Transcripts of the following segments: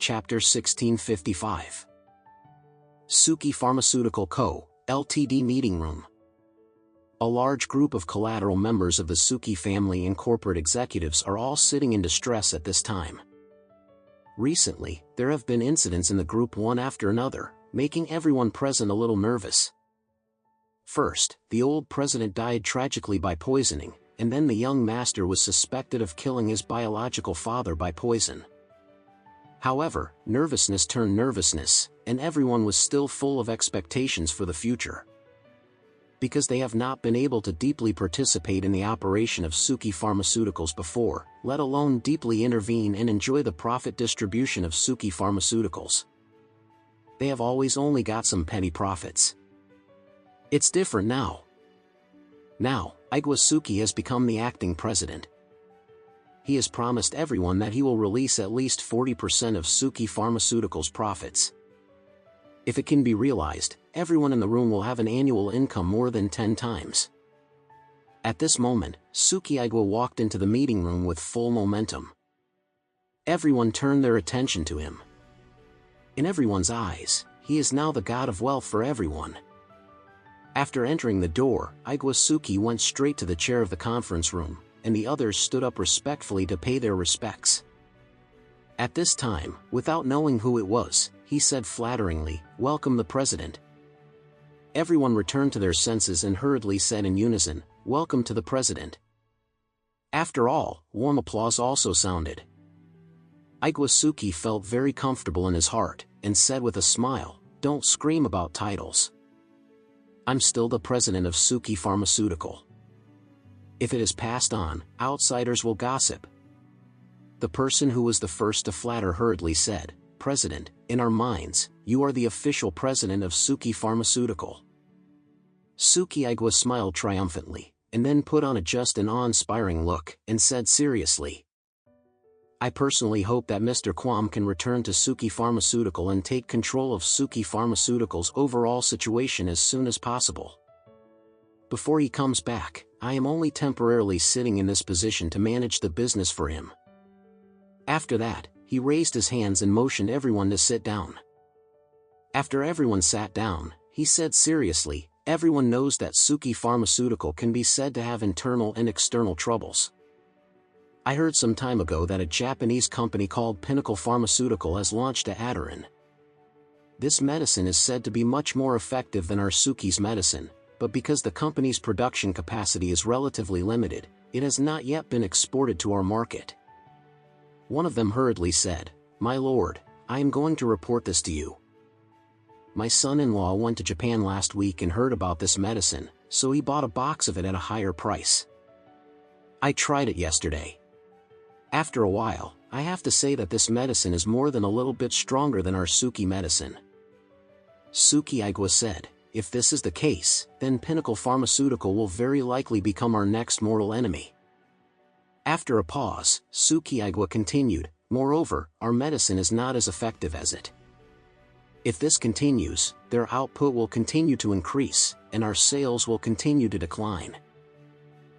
Chapter 1655. Suki Pharmaceutical Co., Ltd. Meeting Room. A large group of collateral members of the Suki family and corporate executives are all sitting in distress at this time. Recently, there have been incidents in the group one after another, making everyone present a little nervous. First, the old president died tragically by poisoning, and then the young master was suspected of killing his biological father by poison. However, nervousness turned nervousness, and everyone was still full of expectations for the future. Because they have not been able to deeply participate in the operation of Suki Pharmaceuticals before, let alone deeply intervene and enjoy the profit distribution of Suki Pharmaceuticals. They have always only got some petty profits. It's different now. Now, Suki has become the acting president. He has promised everyone that he will release at least 40% of Suki Pharmaceuticals' profits. If it can be realized, everyone in the room will have an annual income more than 10 times. At this moment, Suki walked into the meeting room with full momentum. Everyone turned their attention to him. In everyone's eyes, he is now the god of wealth for everyone. After entering the door, Suki went straight to the chair of the conference room, and the others stood up respectfully to pay their respects. At this time, without knowing who it was, he said flatteringly, "Welcome the president." Everyone returned to their senses and hurriedly said in unison, "Welcome to the president." After all, warm applause also sounded. Suki felt very comfortable in his heart, and said with a smile, "Don't scream about titles. I'm still the president of Suki Pharmaceutical. If it is passed on, outsiders will gossip." The person who was the first to flatter hurriedly said, "President, in our minds, you are the official president of Suki Pharmaceutical." Suki smiled triumphantly, and then put on a just and awe-inspiring look, and said seriously, "I personally hope that Mr. Kwam can return to Suki Pharmaceutical and take control of Suki Pharmaceutical's overall situation as soon as possible. Before he comes back, I am only temporarily sitting in this position to manage the business for him." After that, he raised his hands and motioned everyone to sit down. After everyone sat down, he said seriously, "Everyone knows that Suki Pharmaceutical can be said to have internal and external troubles. I heard some time ago that a Japanese company called Pinnacle Pharmaceutical has launched a Adarin. This medicine is said to be much more effective than our Suki's medicine, but because the company's production capacity is relatively limited, it has not yet been exported to our market." One of them hurriedly said, "My lord, I am going to report this to you. My son-in-law went to Japan last week and heard about this medicine, so he bought a box of it at a higher price. I tried it yesterday. After a while, I have to say that this medicine is more than a little bit stronger than our Suki medicine." Suki said, "If this is the case, then Pinnacle Pharmaceutical will very likely become our next mortal enemy." After a pause, Suki continued, "Moreover, our medicine is not as effective as it. If this continues, their output will continue to increase, and our sales will continue to decline.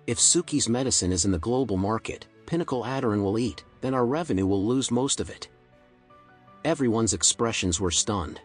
If Suki's medicine is in the global market, Pinnacle Adarin will eat, then our revenue will lose most of it." Everyone's expressions were stunned.